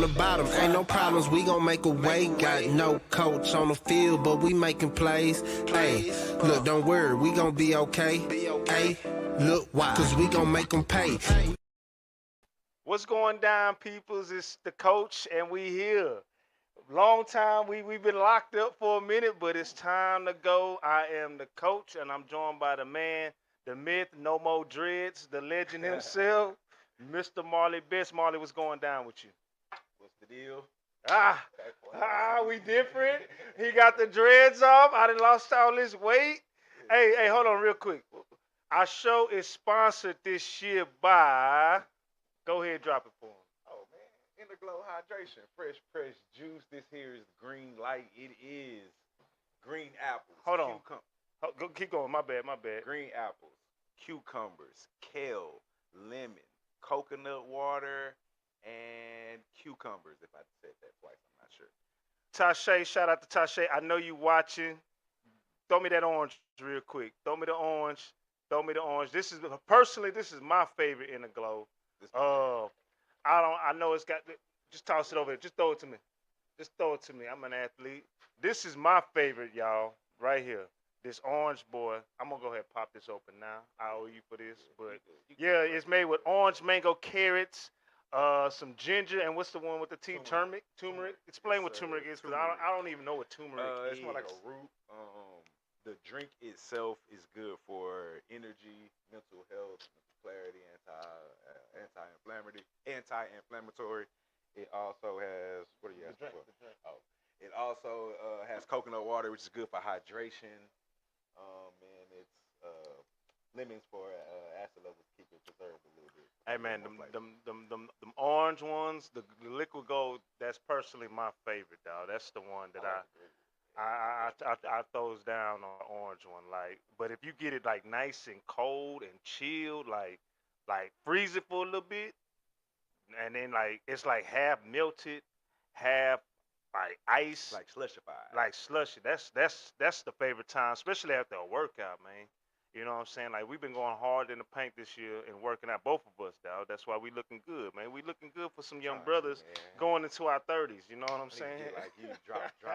from the bottom, ain't no problems, we gon' make a way. Got no coach on the field, but we making plays. Hey, look, don't worry, we gon' be okay. Hey, look, why? Cause we gon' make them pay. What's going down, peoples? It's the coach, and we here. Long time, we've been locked up for a minute, but it's time to go. I am the coach, and I'm joined by the man, the myth, no more dreads, the legend himself, Mr. Marley Best. Marley, what's going down with you? What's the deal? We different. He got the dreads off. I done lost all this weight. Hey, hold on real quick. Our show is sponsored this year by, go ahead, drop it for him. Oh man, Interglow Hydration, fresh juice. This here is green light. It is green apples. Hold on. Go, keep going. My bad. Green apples, cucumbers, kale, lemon, coconut water, and cucumbers. If I said that twice, I'm not sure. Tashay, shout out to Tashay. I know you watching. Throw me that orange real quick. Throw me the orange. This is my favorite in the glow. I know it's got. Just toss it over here. Just throw it to me. I'm an athlete. This is my favorite, y'all. Right here. This orange boy. I'm gonna go ahead and pop this open now. I owe you for this, but yeah, it's made with orange, mango, carrots, some ginger, and what's the one with the tea? Turmeric. Explain what turmeric is, because I don't even know what turmeric is. It's more like a root. The drink itself is good for energy, mental health, clarity, anti-inflammatory. It also has, what are you asking for? Oh, it also has coconut water, which is good for hydration. And it's lemons for acid levels, keep it preserved a little bit. Hey man, them orange ones, the liquid gold, that's personally my favorite, dog. That's the one that I throws down on the orange one. Like, but if you get it like nice and cold and chilled, like freeze it for a little bit, and then like it's like half melted, half like ice, like slushified, like slushy. That's the favorite time, especially after a workout, man. You know what I'm saying? Like, we've been going hard in the paint this year and working out, both of us, dog. That's why we looking good, man. We looking good for some young brothers going into our 30s. You know what I'm saying? Like you drop some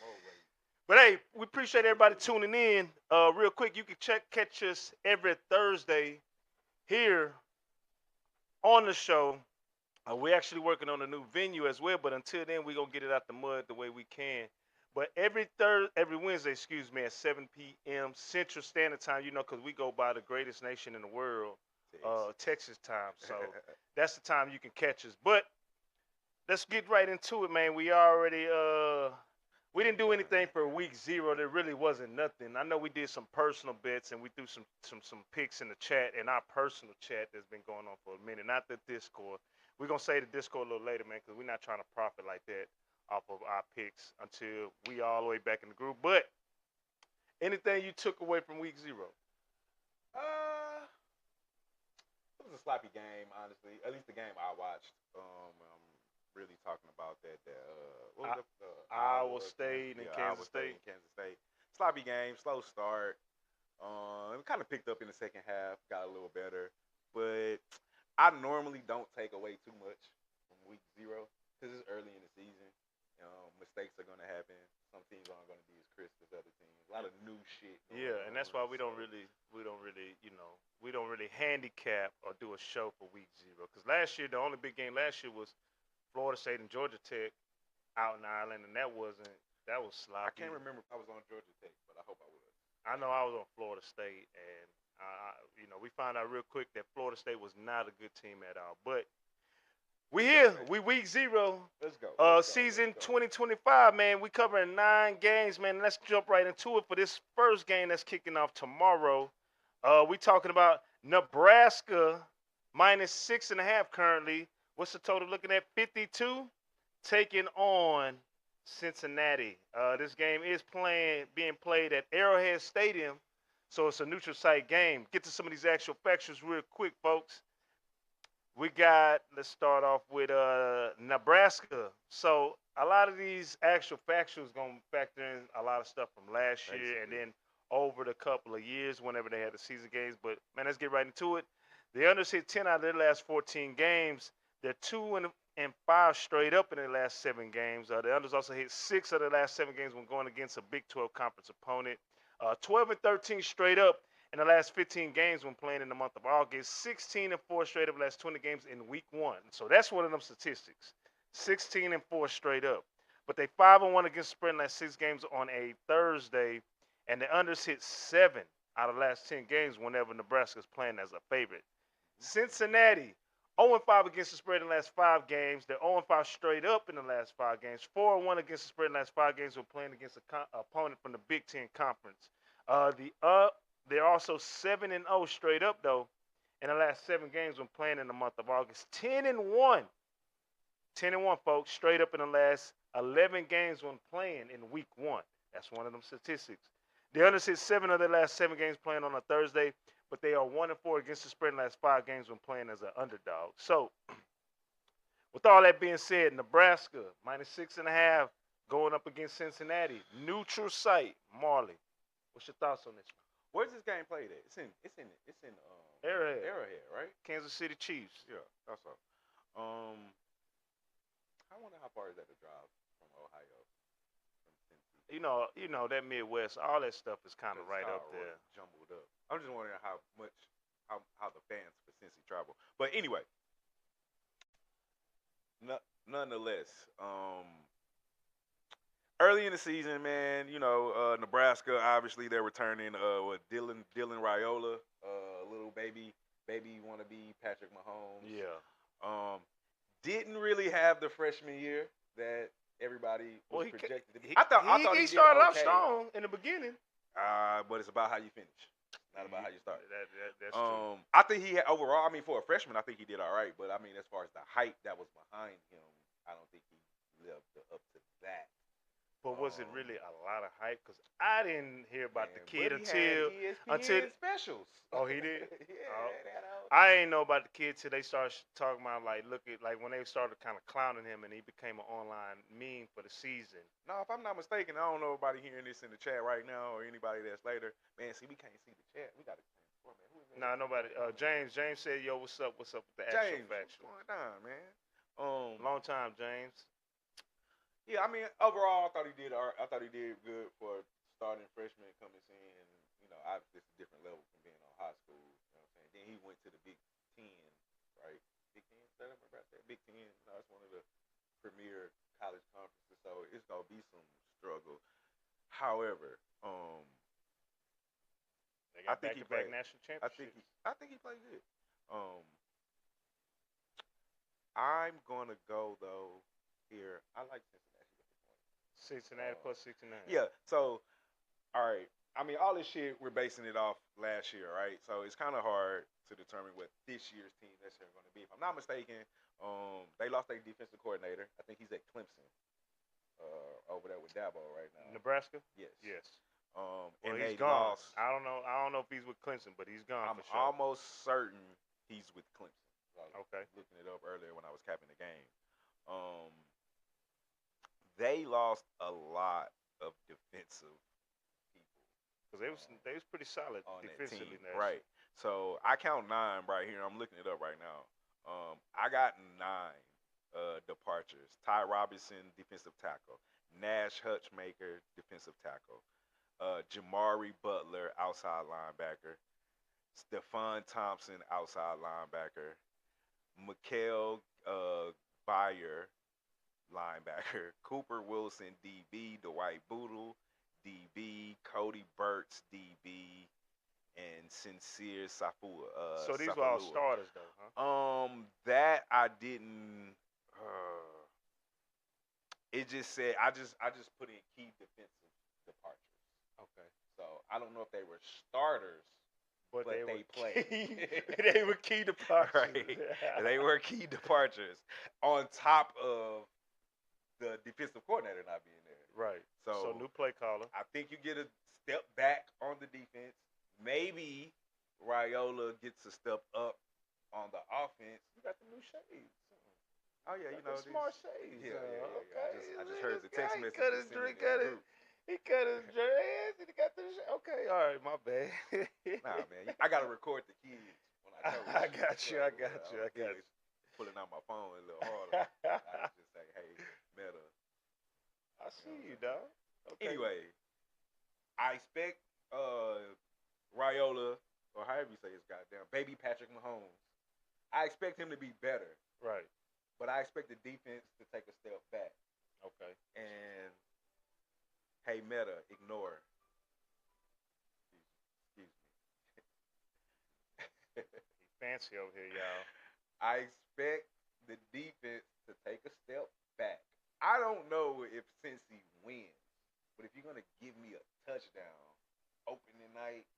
more weight. But hey, we appreciate everybody tuning in. Real quick, you can catch us every Thursday here on the show. We're actually working on a new venue as well, but until then, we're gonna get it out the mud the way we can. But every Wednesday, at 7 p.m. Central Standard Time, you know, because we go by the greatest nation in the world, Texas time. So that's the time you can catch us. But let's get right into it, man. We already we didn't do anything for week 0. There really wasn't nothing. I know we did some personal bets and we threw some picks in the chat, in our personal chat that's been going on for a minute, not the Discord. We're gonna say the Discord a little later, man, because we're not trying to profit like that off of our picks until we all the way back in the group. But anything you took away from week 0? It was a sloppy game, honestly. At least the game I watched. I'm really talking about that. What was the Iowa State and Kansas State. Sloppy game, slow start. It kind of picked up in the second half, got a little better. But I normally don't take away too much from week 0 because it's early in the season. Mistakes are gonna happen. Some teams aren't gonna be as crisp as other teams. A lot of new shit. Yeah, and that's why we don't really handicap or do a show for week 0. Because last year, the only big game last year was Florida State and Georgia Tech out in Ireland, and that was sloppy. I can't remember if I was on Georgia Tech, but I hope I was. I know I was on Florida State, and we found out real quick that Florida State was not a good team at all. But we here. We week 0. Let's go. Season 2025, man. We covering 9 games, man. Let's jump right into it for this first game that's kicking off tomorrow. We talking about Nebraska minus 6.5 currently. What's the total looking at? 52. Taking on Cincinnati. This game is being played at Arrowhead Stadium, so it's a neutral site game. Get to some of these actual factors real quick, folks. Let's start off with Nebraska. So a lot of these actual factuals going to factor in a lot of stuff from last year and then over the couple of years whenever they had the season games. But, man, let's get right into it. The Unders hit 10 out of their last 14 games. They're 2 and 5 straight up in their last 7 games. The unders also hit 6 of the last 7 games when going against a Big 12 conference opponent. 12 and 13 straight up in the last 15 games when playing in the month of August. 16 and 4 straight up in the last 20 games in week 1. So that's one of them statistics. 16 and 4 straight up. But they 5 and 1 against the spread in the last 6 games on a Thursday, and the unders hit 7 out of the last 10 games whenever Nebraska is playing as a favorite. Cincinnati 0-5 against the spread in the last 5 games. They're 0-5 straight up in the last 5 games. 4-1 against the spread in the last 5 games when playing against an opponent from the Big Ten Conference. They're also 7-0 straight up though in the last 7 games when playing in the month of August. 10-1, 10-1, folks, straight up in the last 11 games when playing in week 1. That's one of them statistics. The unders hit 7 of their last 7 games playing on a Thursday, but they are 1-4 against the spread in the last 5 games when playing as an underdog. So, with all that being said, Nebraska -6.5 going up against Cincinnati. Neutral site, Marley. What's your thoughts on this one? Where's this game played at? It's in Arrowhead. Arrowhead, right? Kansas City Chiefs. Yeah, that's all. I wonder how far is that to drive from Ohio, from Tennessee? You know that Midwest, all that stuff is kind of right up there. Jumbled up. I'm just wondering how the fans for Cincy travel. But anyway, nonetheless, early in the season, man, Nebraska, obviously they're returning Dylan Raiola, little baby wannabe Patrick Mahomes. Yeah. Didn't really have the freshman year that everybody was projected to be. I thought he started off strong in the beginning. But it's about how you finish, not about how you start. That's true. I think he had overall. I mean, for a freshman, I think he did all right. But I mean, as far as the hype that was behind him, I don't think he lived up to that. But was it really a lot of hype? Because I didn't hear about the kid until specials. Oh, he did. Yeah, I ain't know about the kid till they started talking about like when they started kind of clowning him and he became an online meme for the season. No, if I'm not mistaken, I don't know anybody hearing this in the chat right now or anybody that's later. Man, see, we can't see the chat. We got to transform it. Who is that? Nah, nobody. James said, "Yo, what's up? What's up with the actual James, factual?" what's going on, man? Long time, James. Yeah, I mean, overall, I thought he did good for starting freshman coming in, and obviously it's a different level from being on high school. You know what I'm saying? Then he went to the Big Ten, right? Big Ten, is that about that? Big Ten, that's one of the premier college conferences, so it's gonna be some struggle. However, They got back-to-back national championships. I think he played good. I'm gonna go though here. I like Cincinnati plus 69. Yeah, so, all right. I mean, all this shit, we're basing it off last year, right? So it's kind of hard to determine what this year's team necessarily going to be. If I'm not mistaken, they lost their defensive coordinator. I think he's at Clemson over there with Dabo right now. Nebraska? Yes. Well, And he's they gone. lost. I don't know if he's with Clemson, but he's gone I'm for sure. almost certain he's with Clemson. Okay. Looking it up earlier when I was capping the game. They lost a lot of defensive people because they was pretty solid on defensively. That team. Right. So I count 9 right here. I'm looking it up right now. I got 9 departures. Ty Robinson, defensive tackle. Nash Hutchmaker, defensive tackle. Jamari Butler, outside linebacker. Stephon Thompson, outside linebacker. Mikael Bayer, linebacker. Cooper Wilson, DB. Dwight Boodle, DB. Cody Burks, DB. And Sincere Safua. So these were all starters, though, huh? That I didn't. It just said I just put in key defensive departures. Okay. So I don't know if they were starters, but they played. They were key departures. Right. They were key departures on top of the defensive coordinator not being there. Right. So new play caller. I think you get a step back on the defense. Maybe Raiola gets a step up on the offense. You got the new shades. Oh yeah, you know the smart shades. Yeah. Okay. I just heard the text message. He cut his drink. He cut his dreads and he got the okay. All right, my bad. Nah, man, I gotta record the kids when I coach. I got you. pulling out my phone a little harder. I just say, hey, Meta. I see you, dog. Okay. Anyway, I expect Raiola, or however you say his goddamn, baby Patrick Mahomes. I expect him to be better. Right. But I expect the defense to take a step back. Okay. And, hey, Meta, ignore. Excuse me. He's fancy over here, y'all. I expect the defense to take a step back. I don't know if Cincy wins, but if you're going to give me a touchdown opening night,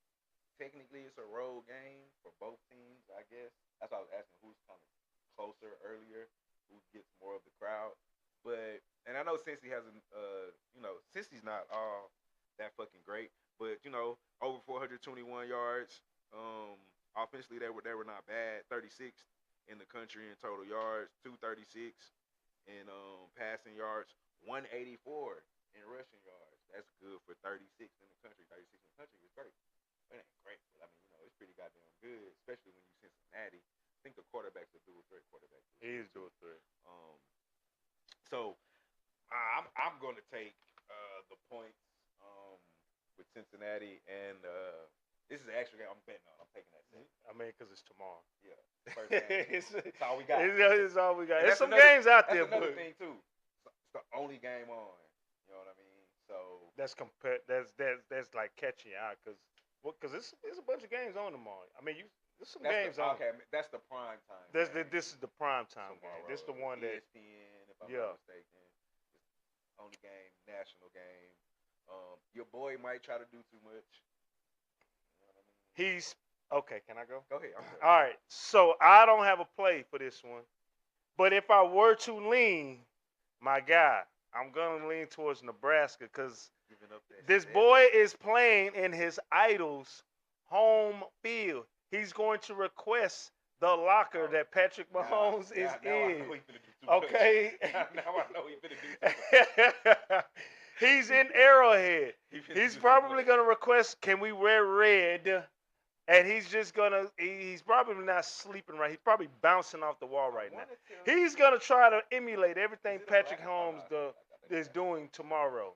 technically it's a road game for both teams, I guess. That's why I was asking who's kind of closer earlier, who gets more of the crowd. But, and I know Cincy hasn't, Cincy's not all that fucking great, but, over 421 yards. Offensively, they were not bad. 36th in the country in total yards, 236 in passing yards, 184 in rushing yards. That's good for 36 in the country. 36 in the country is great. It ain't great, but I mean, it's pretty goddamn good, especially when you Cincinnati. I think the quarterback's a dual threat quarterback. He is dual threat. So I'm going to take the points with Cincinnati, and this is the extra game I'm betting on. I'm taking that. I mean, because it's tomorrow. Yeah. First game. It's all we got. It's all we got. And There's some games out there, that's another but thing too. It's the only game on. You know what I mean? So that's like catching your eye because there's a bunch of games on tomorrow. I mean, there's some games on. Okay, that's the prime time. This is the prime time tomorrow, game. This is the one that ESPN, if I'm not mistaken. It's the only game, national game. Your boy might try to do too much. You know what I mean? He's okay. Can I go? Go ahead. All right. So I don't have a play for this one, but if I were to lean, my guy, I'm gonna lean towards Nebraska because this boy is playing in his idol's home field. He's going to request the locker that Patrick Mahomes is in. Okay. Now I know he's gonna do too much. He's in Arrowhead. He's probably gonna request, can we wear red? And he's probably not sleeping right. He's probably bouncing off the wall right now. He's going to try to emulate everything Patrick Mahomes is doing tomorrow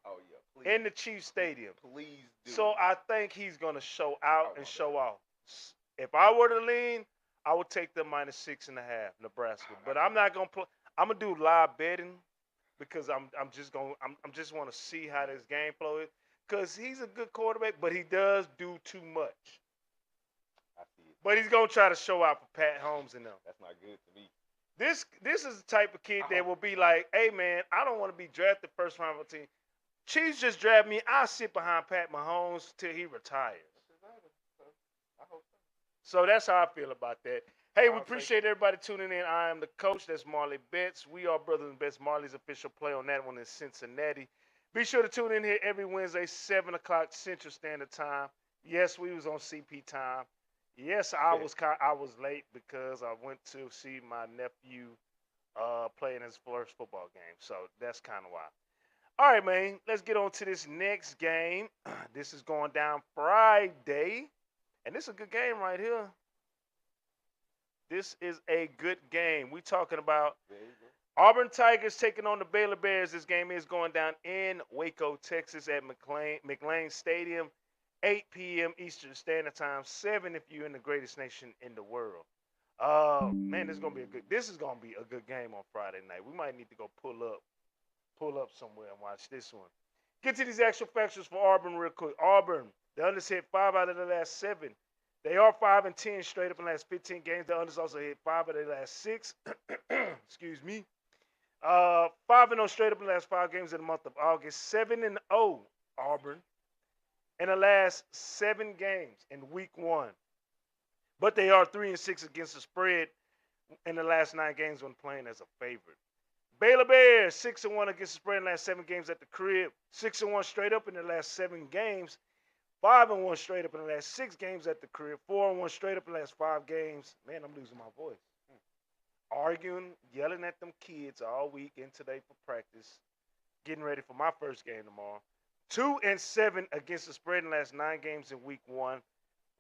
in the Chiefs Stadium. Please do. So I think he's going to show out and show off. If I were to lean, I would take the -6.5, Nebraska. But I'm not going to play. I'm going to do live betting because I'm just want to see how this game flow is. Because he's a good quarterback, but he does do too much. But he's gonna try to show out for Pat Holmes and them. That's not good to me. This is the type of kid that will be like, hey man, I don't want to be drafted first round of the team. Chiefs just draft me. I'll sit behind Pat Mahomes till he retires. So that's how I feel about that. Hey, we appreciate everybody tuning in. I am the coach. That's Marley Bets. We are Brothas N Bets. Marley's official play on that one in Cincinnati. Be sure to tune in here every Wednesday, 7 o'clock Central Standard Time. Yes, we was on CP time. Yes, I was late because I went to see my nephew playing his first football game. So that's kind of why. All right, man. Let's get on to this next game. This is going down Friday. And this is a good game right here. This is a good game. We talking about Auburn Tigers taking on the Baylor Bears. This game is going down in Waco, Texas at McLean Stadium. 8 p.m. Eastern Standard Time, 7 if you're in the greatest nation in the world. Man, this is gonna be a good game on Friday night. We might need to go pull up somewhere and watch this one. Get to these actual factors for Auburn real quick. Auburn, the unders hit 5 out of the last 7. They are 5-10 straight up in the last 15 games. The unders also hit 5 out of the last 6. Excuse me. 5-0 straight up in the last 5 games in the month of August. 7-0 Auburn in the last 7 games in week 1. But they are 3-6 against the spread in the last 9 games when playing as a favorite. Baylor Bears, 6-1 against the spread in the last 7 games at the crib. 6-1 straight up in the last 7 games. 5-1 straight up in the last 6 games at the crib. 4-1 straight up in the last 5 games. Man, I'm losing my voice. Arguing, yelling at them kids all week and today for practice. Getting ready for my first game tomorrow. 2-7 against the spread in the last 9 games in week 1.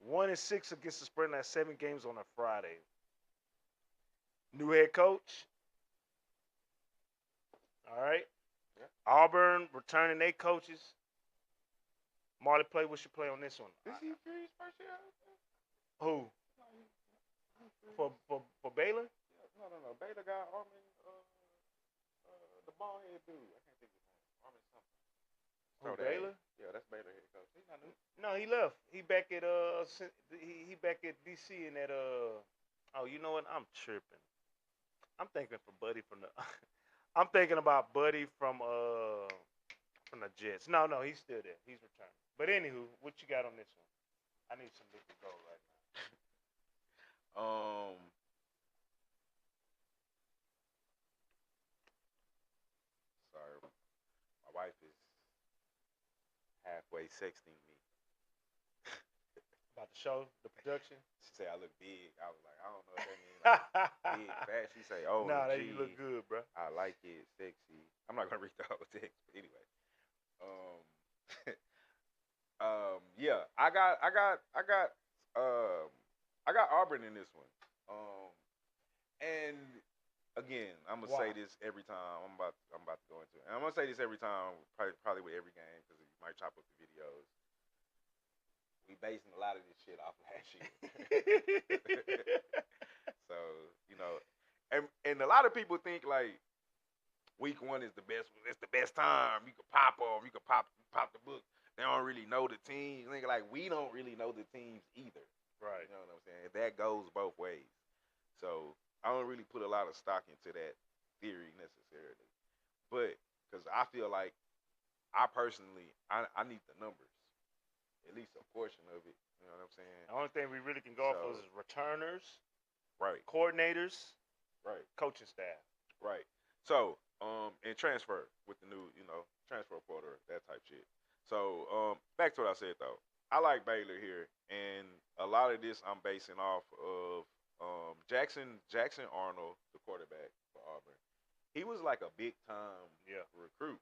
1-6 against the spread in the last 7 games on a Friday. New head coach. All right. Yeah. Auburn returning their coaches. Marley play. What's your play on this one? Is he Fury's first year? Who? For Baylor? No. Baylor got Armin, the ball head dude. I can't think of his name. Armin something. Who, Throw that. Baylor? Yeah, that's Baylor head coach. He's not new. No, he left. He back at he back at DC and at oh, you know what? I'm tripping. I'm thinking for Buddy from the I'm thinking about Buddy from the Jets. No, he's still there. He's returning. But anywho, what you got on this one? I need some liquid gold right now. Sorry, my wife is halfway sexting me. About the show, the production. She said I look big. I was like, I don't know what that means. Like, big, fat. She say, oh, nah, gee, you look good, bro. I like it, sexy. I'm not gonna read the whole text, but anyway. Yeah, I got Auburn in this one. And again, I'm gonna say this every time. I'm about to go into it. And I'm gonna say this every time, probably with every game, because you might chop up the videos. We basing a lot of this shit off last year. So, and a lot of people think like week 1 is the best. It's the best time. You can pop them. You can pop the book. They don't really know the teams. Like we don't really know the teams either. Right. You know what I'm saying? That goes both ways. So I don't really put a lot of stock into that theory necessarily. But because I feel like I personally I need the numbers. At least a portion of it. You know what I'm saying? The only thing we really can go off of is returners, right, coordinators, right, coaching staff. right. So, and transfer with the new, transfer portal, that type shit. So, back to what I said though. I like Baylor here, and a lot of this I'm basing off of Jackson Arnold, the quarterback for Auburn. He was like a big time recruit.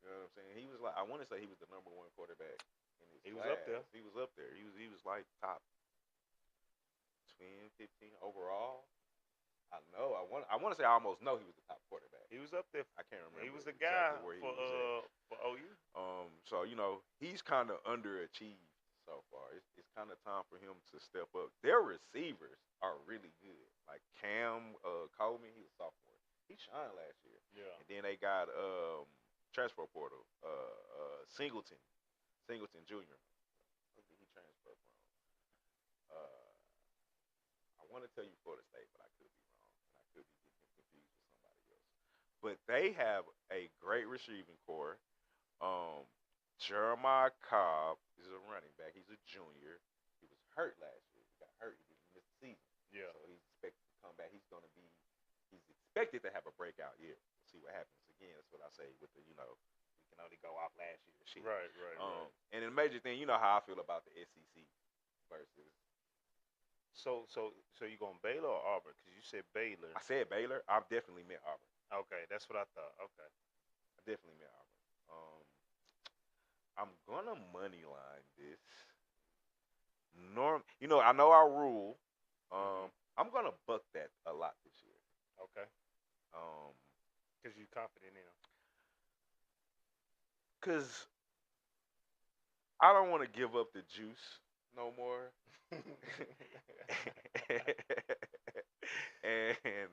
You know what I'm saying? He was like, I want to say he was the #1 quarterback. He was up there. He was up there. He was like top 10, 15 overall. I know. I want to say I almost know he was the top quarterback. He was up there. I can't remember. He was the guy where he for was for OU. So he's kind of underachieved so far. It's kind of time for him to step up. Their receivers are really good. Like Cam Coleman, he was sophomore. He shined last year. Yeah. And then they got transfer portal Singleton Jr. Where did he transfer from? I want to tell you Florida State, but I could be wrong, and I could be getting him confused with somebody else. But they have a great receiving core. Jeremiah Cobb is a running back. He's a junior. He was hurt last year. He got hurt. He didn't miss the season. Yeah. So he's expected to come back. He's expected to have a breakout year. We'll see what happens. Again, that's what I say with the, we can only go off last year shit. Right. And the major thing, you know how I feel about the SEC versus. So you going Baylor or Auburn? Because you said Baylor. I said Baylor. I definitely meant Auburn. Okay, that's what I thought. Okay. I definitely meant Auburn. I'm gonna money line this. I know our rule. I'm gonna buck that a lot this year. Okay. Because you're confident in him. Because I don't want to give up the juice no more. And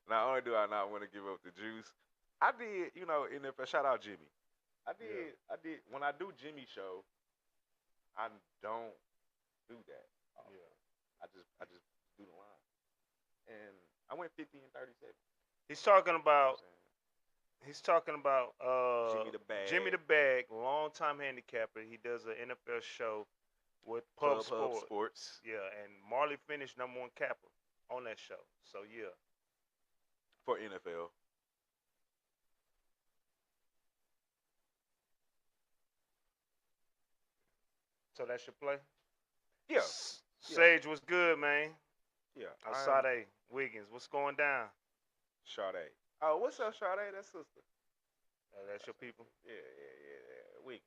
not only do I not want to give up the juice, I did, and if I shout out Jimmy. I did when I do Jimmy show, I don't do that. I just do the line. And I went 50 and 37. He's talking about Jimmy the Bag. Jimmy the Bag, longtime handicapper. He does an NFL show with Pub Sports. Yeah, and Marley finished #1 capper on that show. So yeah. For NFL. So that's your play? Yeah. Sage, what's good, man? Yeah. Sade Wiggins, what's going down? Sade. Oh, what's up, Sade? That's sister. That's your people? Yeah. Wiggins.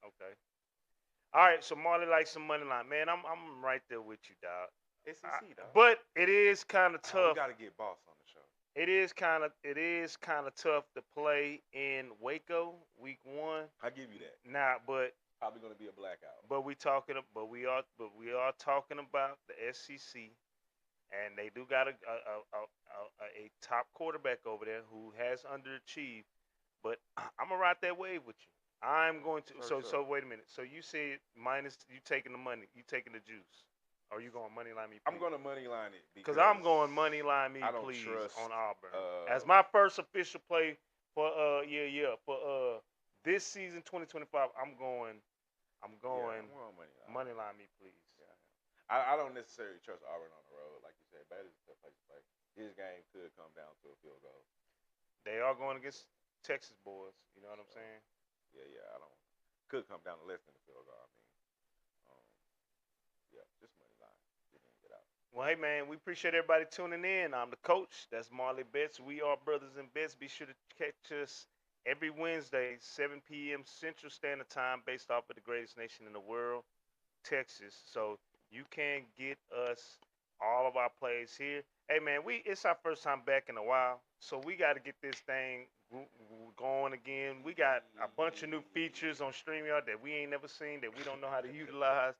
Okay. All right, so Marley likes some money line. Man, I'm right there with you, dog. SEC though. But it is kind of We tough. got to get Boss on the show. It is kind of tough to play in Waco week 1. I give you that. Now, but Probably going to be a blackout. we are talking about the SEC, and they do got a top quarterback over there who has underachieved. But I'm gonna ride that wave with you. I'm going to. So wait a minute. So you said minus you taking the money, you taking the juice, or you going money line me? Please? I'm going to money line it because I'm going money line me, I don't please, trust, on Auburn as my first official play for for this season 2025. I'm going money line me, please. Yeah. I don't necessarily trust Auburn on the road, like you said. Baylor's a tough place to play. This game could come down to a field goal. They are going against Texas boys. You know what I'm saying? Yeah. I don't. Could come down to less than a field goal. I mean, yeah, just money line. Get in, get out. Well, hey man, we appreciate everybody tuning in. I'm the coach. That's Marley Bets. We are Brothas N Bets. Be sure to catch us every Wednesday, 7 p.m. Central Standard Time, based off of the greatest nation in the world, Texas. So you can get us all of our plays here. Hey man, it's our first time back in a while, so we got to get this thing going again. We got a bunch of new features on StreamYard that we ain't never seen, that we don't know how to utilize.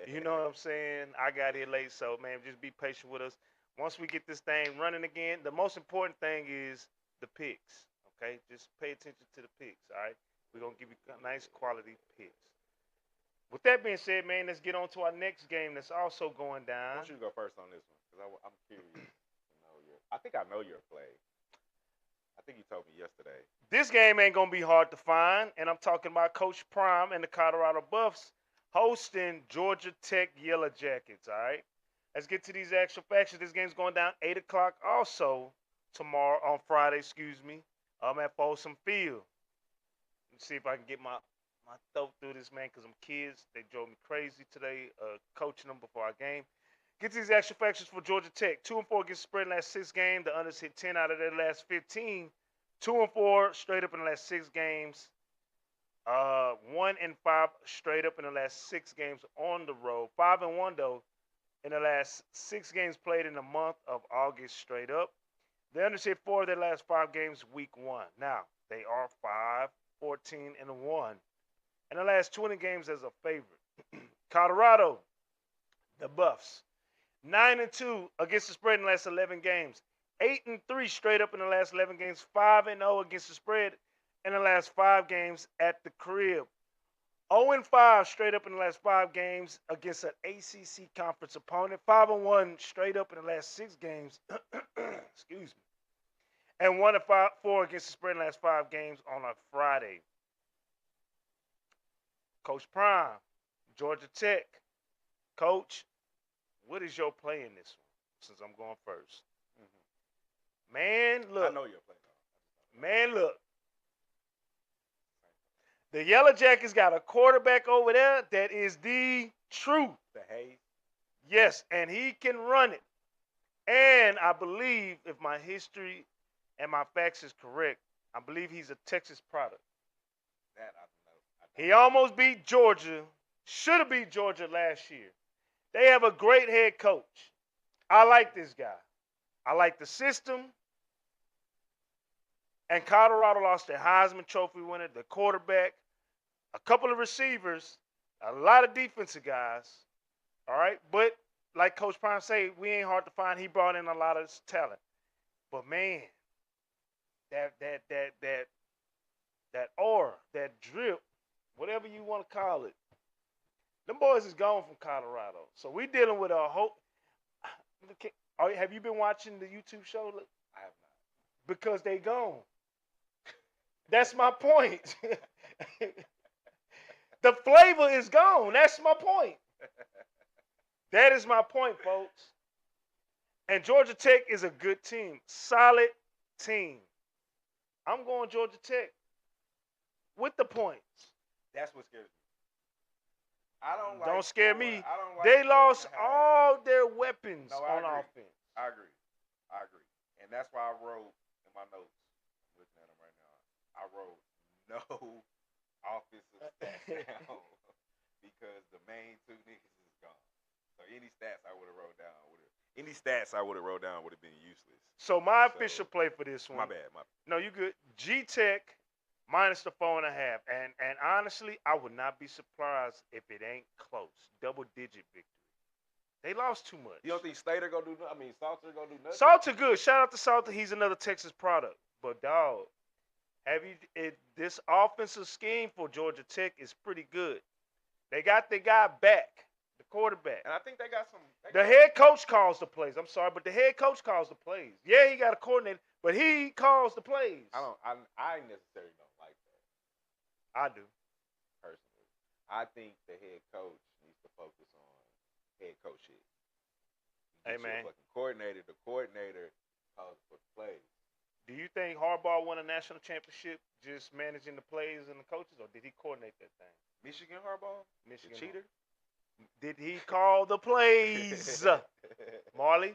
You know what I'm saying? I got here late, so man, just be patient with us. Once we get this thing running again, the most important thing is the picks. Okay, just pay attention to the picks. All right, we're gonna give you nice quality picks. With that being said, man, let's get on to our next game that's also going Why down. don't you go first on this one? Because I'm curious to know I think I know your play. I think you told me yesterday. This game ain't gonna be hard to find, and I'm talking about Coach Prime and the Colorado Buffs hosting Georgia Tech Yellow Jackets. All right, let's get to these actual facts. This game's going down 8 o'clock also tomorrow on Friday. Excuse me. I'm at Folsom Field. Let's see if I can get my throat through this, man, because them kids, they drove me crazy today, coaching them before our game. Get these actual factions for Georgia Tech. 2-4 against the spread in the last 6 games. The unders hit 10 out of their last 15. 2-4 straight up in the last 6 games. 1-5 straight up in the last 6 games on the road. 5-1 though in the last 6 games played in the month of August straight up. The unders hit 4 of their last 5 games week 1. Now they are 5-14-1 in the last 20 games as a favorite. Colorado, the Buffs, 9-2 against the spread in the last 11 games. 8-3 straight up in the last 11 games. 5-0 against the spread in the last 5 games at the crib. 0-5 straight up in the last 5 games against an ACC conference opponent. 5-1 straight up in the last 6 games. Excuse me. And 1-4 against the spread in the last 5 games on a Friday. Coach Prime, Georgia Tech. Coach, what is your play in this one, since I'm going first? Mm-hmm. Man, look. I know your play, though. Man, look. The Yellow Jackets got a quarterback over there that is the truth. The Hayes? Yes, and he can run it. And I believe, if my history and my facts is correct, I believe he's a Texas product. That I know. He almost beat Georgia. Should have beat Georgia last year. They have a great head coach. I like this guy. I like the system. And Colorado lost their Heisman Trophy winner, the quarterback, a couple of receivers, a lot of defensive guys. All right, but like Coach Prime say, we ain't hard to find. He brought in a lot of talent. But man, that aura, that drip, whatever you want to call it, them boys is gone from Colorado. So we dealing with a whole. Have you been watching the YouTube show? I have not. Because they gone. That's my point. The flavor is gone. That's my point. That is my point, folks. And Georgia Tech is a good team. Solid team. I'm going Georgia Tech with the points. That's what scares me. Don't scare me. They lost all their weapons on offense. I agree. And that's why I wrote in my notes, I'm looking at them right now, I wrote no offensive stats down because the main 2 niggas is gone. So any stats I would have wrote down would Any stats I would have wrote down would have been useless. So my So, official play for this one. My bad. No, you good. G Tech minus the 4.5. And honestly, I would not be surprised if it ain't close. Double-digit victory. They lost too much. You don't think Salter gonna do nothing? nothing? Salter good. Shout out to Salter. He's another Texas product. But dog, this offensive scheme for Georgia Tech is pretty good. They got the guy back, the quarterback. And I think they got some. The head coach calls the plays. I'm sorry, but the head coach calls the plays. Yeah, he got a coordinator, but he calls the plays. I necessarily don't like that. I do. Personally, I think the head coach needs to focus on head coach shit. Hey, man. Fucking coordinator. The coordinator calls for the plays. Do you think Harbaugh won a national championship just managing the plays and the coaches, or did he coordinate that thing? Michigan Harbaugh? Michigan The cheater? Did he call the plays? Marley?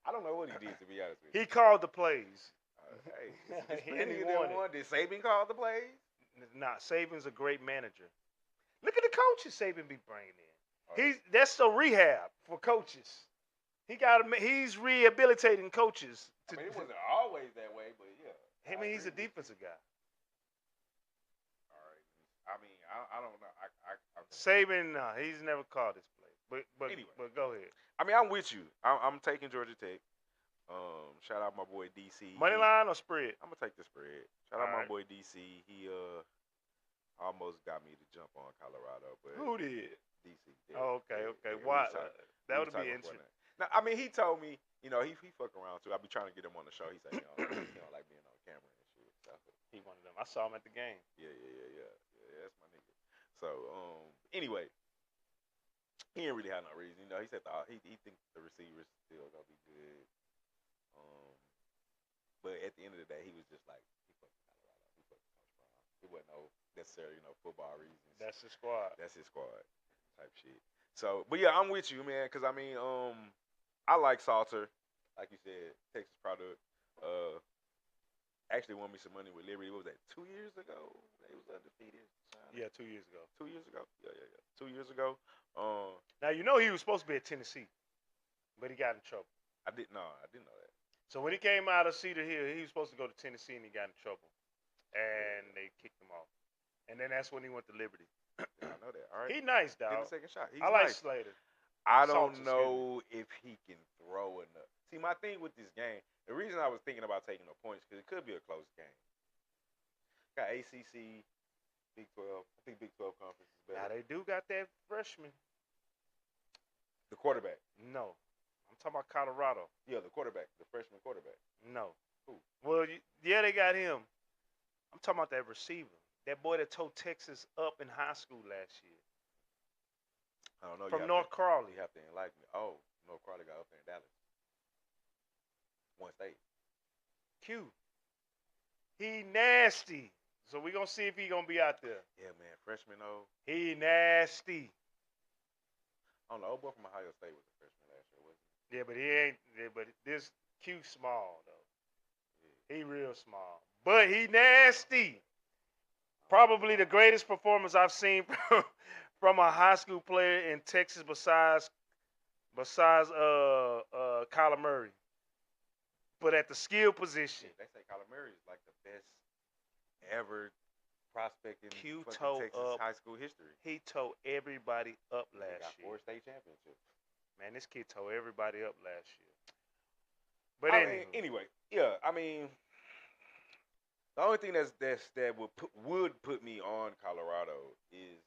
I don't know what he did, to be honest with you. He called the plays. Hey, it's And plenty he of won them it. one. Did Saban call the plays? Nah, Saban's a great manager. Look at the coaches Saban be bringing in. Right. That's a rehab for coaches. He's rehabilitating coaches. I mean, it wasn't always that way, but yeah. He's a defensive guy. All right. I mean, I don't know. Saban, he's never called this play. But Anyway. but go ahead. I mean, I'm with you. I'm taking Georgia Tech. Shout out my boy DC. Money line or spread? I'm gonna take the spread. Shout out All my right. boy DC. He almost got me to jump on Colorado, but Who did? DC did. Oh, okay. Yeah, Why? we That would was be talking before interesting. that. Now, I mean, he told me, he fuck around too. I be trying to get him on the show. He said, he don't like being on camera and shit. So, He one of them. I saw him at the game. yeah, that's my nigga. So, anyway, he didn't really have no reason. He said he thinks the receivers still gonna be good. But at the end of the day, he was just like, he fucking Colorado. He fucking Coach Brown. It wasn't necessarily football reasons. That's his squad. That's his squad type shit. So, but yeah, I'm with you, man. Cause I mean, I like Salter, like you said, Texas product. Actually won me some money with Liberty. What was that? 2 years ago? They was undefeated. Yeah, 2 years ago. 2 years ago. Yeah. 2 years ago. Now he was supposed to be at Tennessee, but he got in trouble. I didn't know that. So when he came out of Cedar Hill, he was supposed to go to Tennessee, and he got in trouble, and they kicked him off. And then that's when he went to Liberty. Yeah, I know that. All right. He nice, Get dog. the second shot. He's I like nice. Slater. I Salter, don't know if he can throw enough. See, my thing with this game, the reason I was thinking about taking no points, because it could be a close game. Got ACC, Big 12. I think Big 12 conference is better. Now they do got that freshman. The quarterback. No, I'm talking about Colorado. Yeah, the quarterback. The freshman quarterback. No. Who? Well, yeah, they got him. I'm talking about that receiver. That boy that tore Texas up in high school last year. I don't know. From North Crawley. You have to enlighten me. Oh, North Crawley got up there in Dallas. One state. Q. He nasty. So we gonna see if he gonna be out there. Yeah, man. Freshman, though. He nasty. I don't know. Old boy from Ohio State was a freshman last year, wasn't he? Yeah, but he ain't. Yeah, but this Q small though. He real small, but he nasty. Probably the greatest performance I've seen from a high school player in Texas, besides Kyler Murray. But at the skill position, They say Kyler Murray is like the best ever prospect in Q fucking toe Texas up. high school history. he tore everybody up He last got year. 4 state championships. Man, this kid tore everybody up last year. But Anyway, yeah. I mean, the only thing that would put me on Colorado is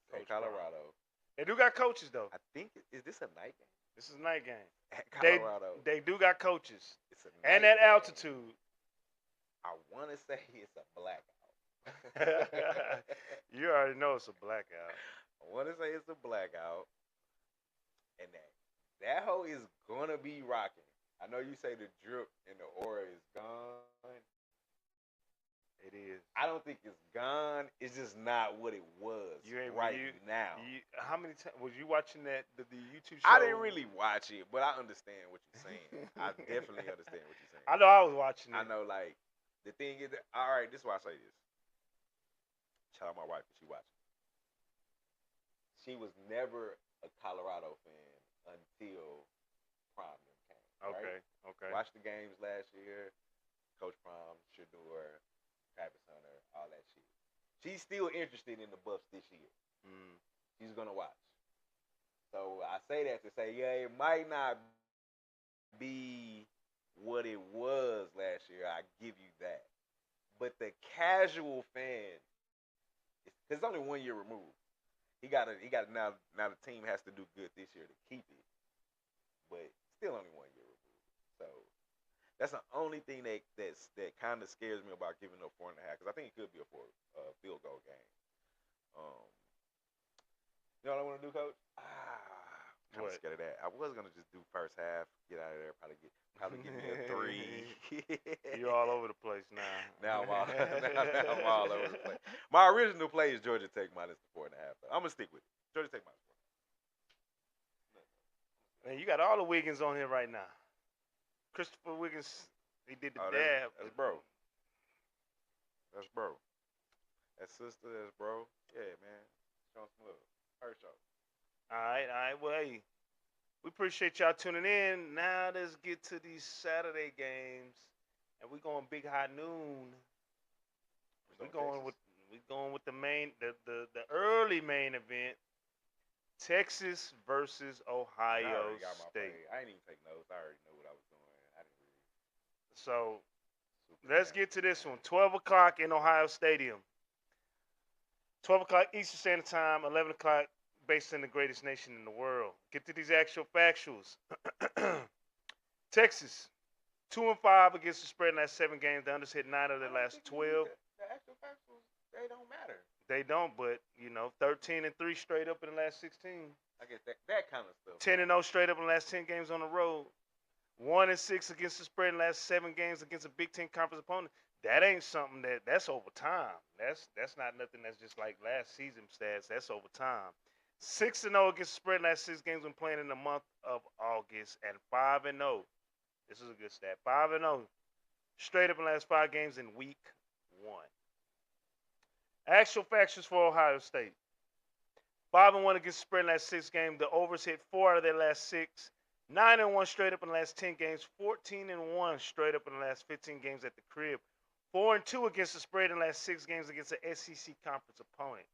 Coach Colorado. they do got coaches though. I think is this a night game This is a night game. at They Colorado? they do got coaches. It's a And night that game. altitude. I want to say it's a blackout. You already know it's a blackout. I want to say it's a blackout, and that hoe is gonna be rocking. I know you say the drip and the aura is gone. It is. I don't think it's gone. It's just not what it was now. How many times was you watching the YouTube show? I didn't really watch it, but I understand what you're saying. I definitely understand what you're saying. I know I was watching it. I know, like, the thing is, all right, this is why I say this. Shout out my wife, because she watching. She was never a Colorado fan until Okay. Watched the games last year. Coach Prime, Shador, Travis Hunter, all that shit. She's still interested in the Buffs this year. She's gonna watch. So I say that to say, yeah, it might not be what it was last year. I give you that. But the casual fan, because it's only 1 year removed. He got now the team has to do good this year to keep it. But still only 1 year removed. So that's the only thing that kind of scares me about giving up 4.5, because I think it could be a field goal game. You know what I want to do, Coach? Kind of scared of that. I was gonna just do first half, get out of there, probably give me a 3. You're all over the place now. Now I'm all over the place. My original play is Georgia Tech minus the 4.5. I'm gonna stick with it. Georgia Tech minus 4. Man, you got all the Wiggins on here right now. Christopher Wiggins, he did the dab. That's bro. That's bro. That's sister. That's bro. Yeah, man. Show some love. First show. All right. Well, hey, we appreciate y'all tuning in. Now let's get to these Saturday games, and we going big high noon. We going with the main, the early main event. Texas versus Ohio State. I didn't even take notes. I already knew what I was doing. I didn't read. So let's get to this one. 12 o'clock in Ohio Stadium. 12 o'clock Eastern Standard Time, 11 o'clock based in the greatest nation in the world. Get to these actual factuals. Texas, 2-5 against the spread in the last 7 games. The unders hit 9 of their last 12. The actual factuals, they don't matter. They don't, but 13-3 straight up in the last 16. I guess that kind of stuff. 10-0 straight up in the last 10 games on the road. 1-6 against the spread in the last 7 games against a Big Ten conference opponent. That ain't something that's over time. That's not nothing that's just like last season stats. That's over time. 6-0 against the spread in the last 6 games when playing in the month of August, and 5-0. This is a good stat. 5-0 straight up in the last 5 games in week 1. Actual factors for Ohio State. 5-1 against the spread in the last 6 games. The overs hit 4 out of their last 6. 9-1 straight up in the last 10 games. 14-1 straight up in the last 15 games at the crib. 4-2 against the spread in the last 6 games against an SEC conference opponent.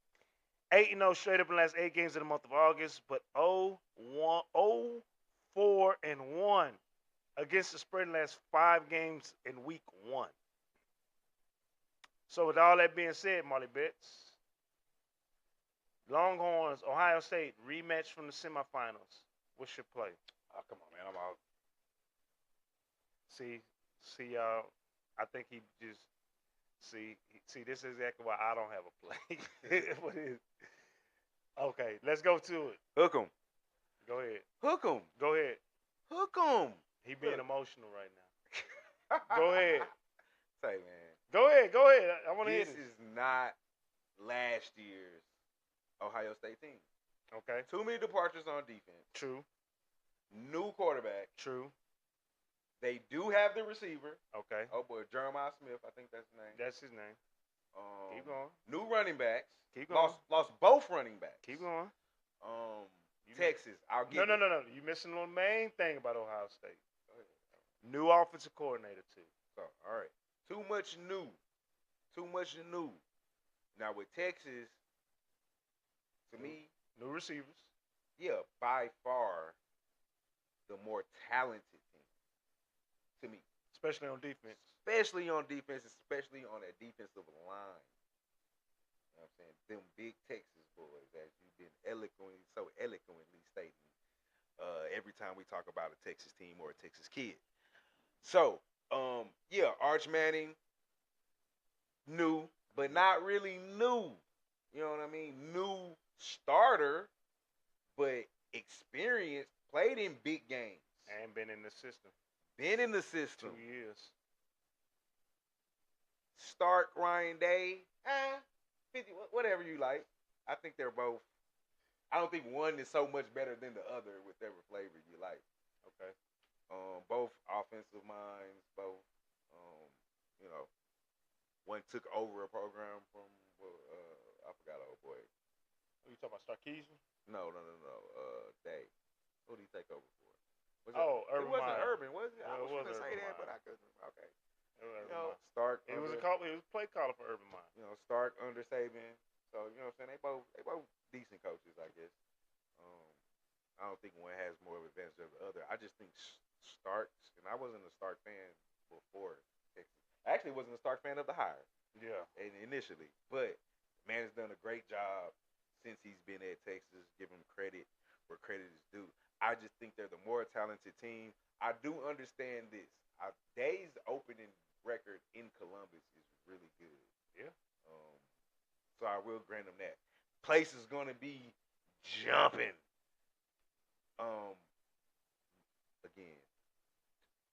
8-0 straight up in the last 8 games of the month of August, but 0-4-1 against the spread in the last 5 games in week 1. So with all that being said, Marley Bets, Longhorns, Ohio State, rematch from the semifinals. What's your play? Oh, come on, man. I'm out. See, y'all. I think he just see. This is exactly why I don't have a play. Okay, let's go to it. Hook 'em. Go ahead. Hook 'em. Go ahead. Hook 'em. He being emotional right now. Go ahead. Say, man. Go ahead. I want to hear This this. is not last year's Ohio State team. Okay. Too many departures on defense. True. New quarterback. True. They do have the receiver. Okay. Oh boy, Jeremiah Smith. I think that's his name. That's his name. Keep going. New running backs. Keep going. Lost both running backs. Keep going. Texas. I'll give No. You're missing the main thing about Ohio State. New offensive coordinator too. So, all right. Too much new. Now with Texas, to me, new receivers. Yeah, by far the more talented team. To me. Especially on defense. Especially on that defensive line. You know what I'm saying? Them big Texas boys, as you've been so eloquently stating every time we talk about a Texas team or a Texas kid. So, Arch Manning, new, but not really new. You know what I mean? New starter, but experienced, played in big games. And been in the system. 2 years. Stark, Ryan Day, 50, whatever you like. I think they're both. I don't think one is so much better than the other, whichever flavor you like. Okay. Both offensive minds, both, one took over a program from, I forgot, old boy. Are you talking about Sarkisian? No. Day. Who did he take over for? Oh, It Urban wasn't Meyer. Urban, was it? I Well, was it was going to say Urban that, but Meyer. I couldn't. Okay. It was Urban You know, Meyer. Stark. He was a play caller for Urban Meyer. Stark under Saban. So, you know what I'm saying? They both decent coaches, I guess. I don't think one has more of an advantage than the other. I just think Starks, and I wasn't a Stark fan before Texas. I actually wasn't a Stark fan of the hire. Yeah. Initially, but the man has done a great job since he's been at Texas. Give him credit where credit is due. I just think they're the more talented team. I do understand this. Day's opening record in Columbus is really good. Yeah. So I will grant them that. Place is going to be jumping. Again,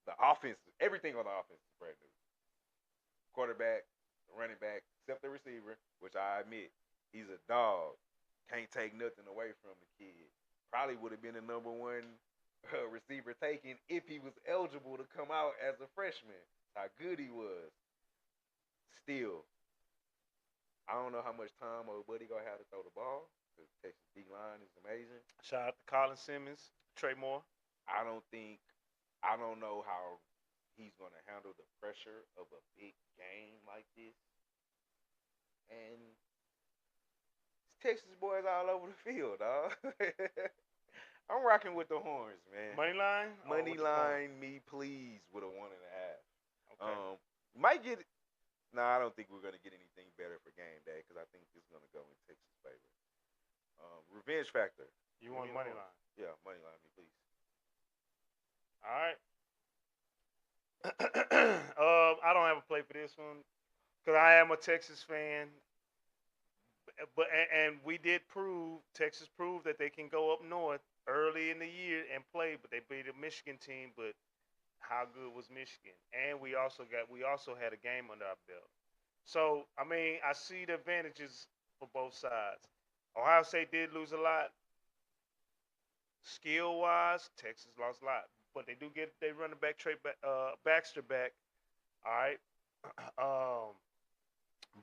the offense, everything on the offense is brand new. Quarterback, running back, except the receiver, which I admit, he's a dog. Can't take nothing away from the kid. Probably would have been the number one receiver taken if he was eligible to come out as a freshman. How good he was. Still, I don't know how much time old buddy gonna have to throw the ball. Because Texas D line is amazing. Shout out to Colin Simmons, Trey Moore. I don't know how he's gonna handle the pressure of a big game like this. And it's Texas boys all over the field, dog. I'm rocking with the horns, man. Money line? Money line, me please with a 1.5. Okay. Might get. Nah, I don't think we're gonna get anything better for game day because I think it's gonna go in Texas' favor. Revenge factor. You want money line? Yeah, money line, me please. All right. I don't have a play for this one because I am a Texas fan. But and we did Texas proved that they can go up north early in the year and play, but they beat a Michigan team. But how good was Michigan? And we also had a game under our belt. So I mean, I see the advantages for both sides. Ohio State did lose a lot. Skill wise, Texas lost a lot. But they do get their running back Baxter back. All right.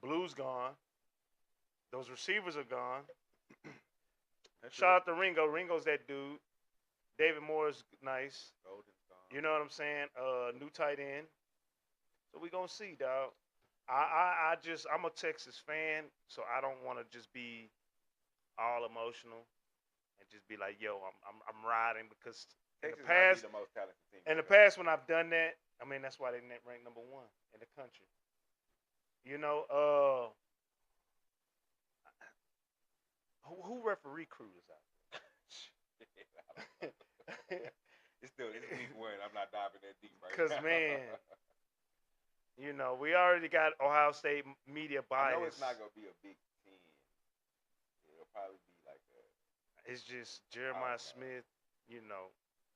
Blue's gone. Those receivers are gone. Shout out to Ringo. Ringo's that dude. David Moore is nice. Golden's gone. You know what I'm saying? New tight end. So we gonna see, dog. I'm a Texas fan, so I don't want to just be all emotional and just be like, yo, I'm riding because Texas in the past, might be the most talented team. in the past when I've done that, I mean that's why they ranked number 1 in the country. You know, who referee crew is out there? It's week 1. I'm not diving that deep right now. Because man, you know we already got Ohio State media bias. I know it's not gonna be a Big 10. It'll probably be like a. It's just Jeremiah Smith. You know.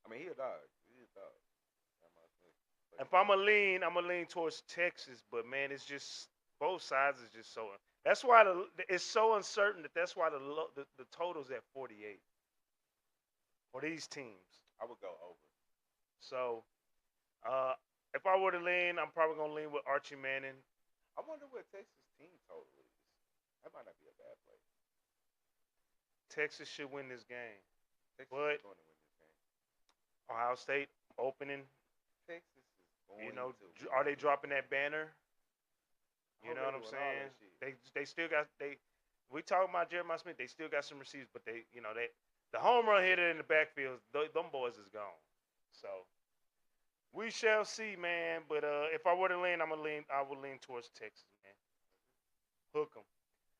I mean, he a dog. He's a dog. If I'm gonna lean towards Texas, but man, it's just both sides is just so. That's why it's so uncertain that's why the total's at 48 for these teams. I would go over. So, if I were to lean, I'm probably gonna lean with Archie Manning. I wonder what Texas team total is. That might not be a bad play. Texas should win this game. Texas But is going to win this game. Ohio State opening. Texas is going You know, to are they dropping that banner? You hope know they what I'm doing all saying? that shit. They still got We talking about Jeremiah Smith. They still got some receivers, but the home run hitter in the backfield, them boys is gone. So we shall see, man. But if I were to lean, I would lean towards Texas, man. Hook 'em.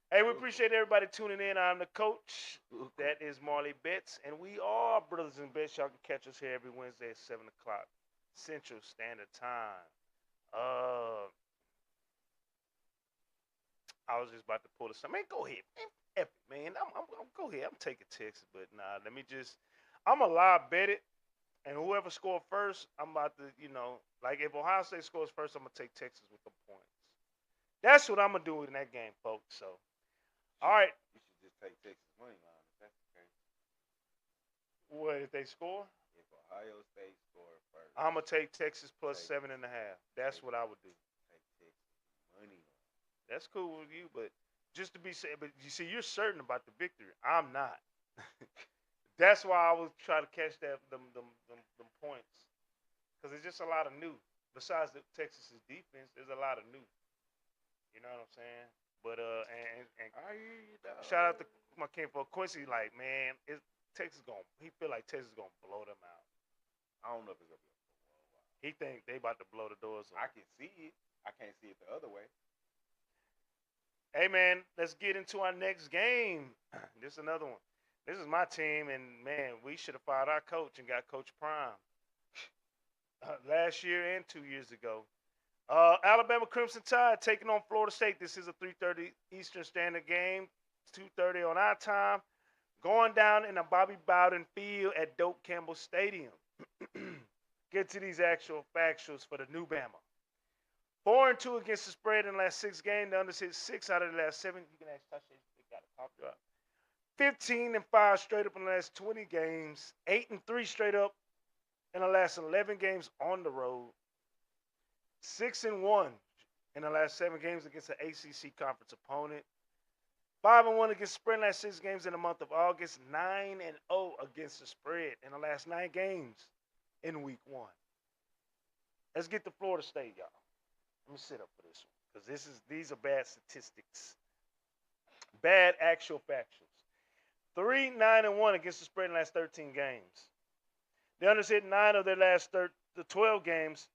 Hey, we appreciate everybody tuning in. I'm the coach. That is Marley Bets, and we are Brothas N Bets. Y'all can catch us here every Wednesday at 7 o'clock Central Standard Time. I was just about to pull this. Man, go ahead, man. F it, man. I'm go ahead. I'm taking Texas, but nah. I'm a live bet it, and whoever scored first, I'm about to, like if Ohio State scores first, I'm gonna take Texas with the points. That's what I'm gonna do in that game, folks. So, all right. You should just take Texas money line if that's the case. What if they score? If Ohio State scored first, I'm gonna take Texas plus Take- 7.5. That's what I would do. take Texas money line. That's cool with you, but just to be said, but you see, you're certain about the victory. I'm not. That's why I was trying to catch them points because it's just a lot of new. Besides the Texas's defense, there's a lot of new. You know what I'm saying? But and I hear you, dog. shout out to my kinfolk Quincy. Like, man, Texas gonna. He feel like Texas gonna blow them out. I don't know if it's gonna be a worldwide. He think they about to blow the doors on. I can see it. I can't see it the other way. Hey, man, let's get into our next game. This is another one. This is my team, and man, we should have fired our coach and got Coach Prime last year and 2 years ago. Alabama Crimson Tide taking on Florida State. This is a 3:30 Eastern Standard game, 2:30 on our time. Going down in the Bobby Bowden Field at Doak Campbell Stadium. Get to these actual factuals for the new Bama. 4-2 against the spread in the last 6 games. The unders hit 6 out of the last 7. You can ask touch it. They got to pop you up. 15-5 straight up in the last 20 games. 8-3 straight up in the last 11 games on the road. 6-1 in the last 7 games against an ACC conference opponent. 5-1 against the spread in the last 6 games in the month of August. 9-0 against the spread in the last 9 games in week 1. Let's get to Florida State, y'all. Let me sit up for this one because these are bad statistics. Bad actual factuals. 3-9-1 against the spread in the last 13 games. The unders hit 9 of their last 12 games.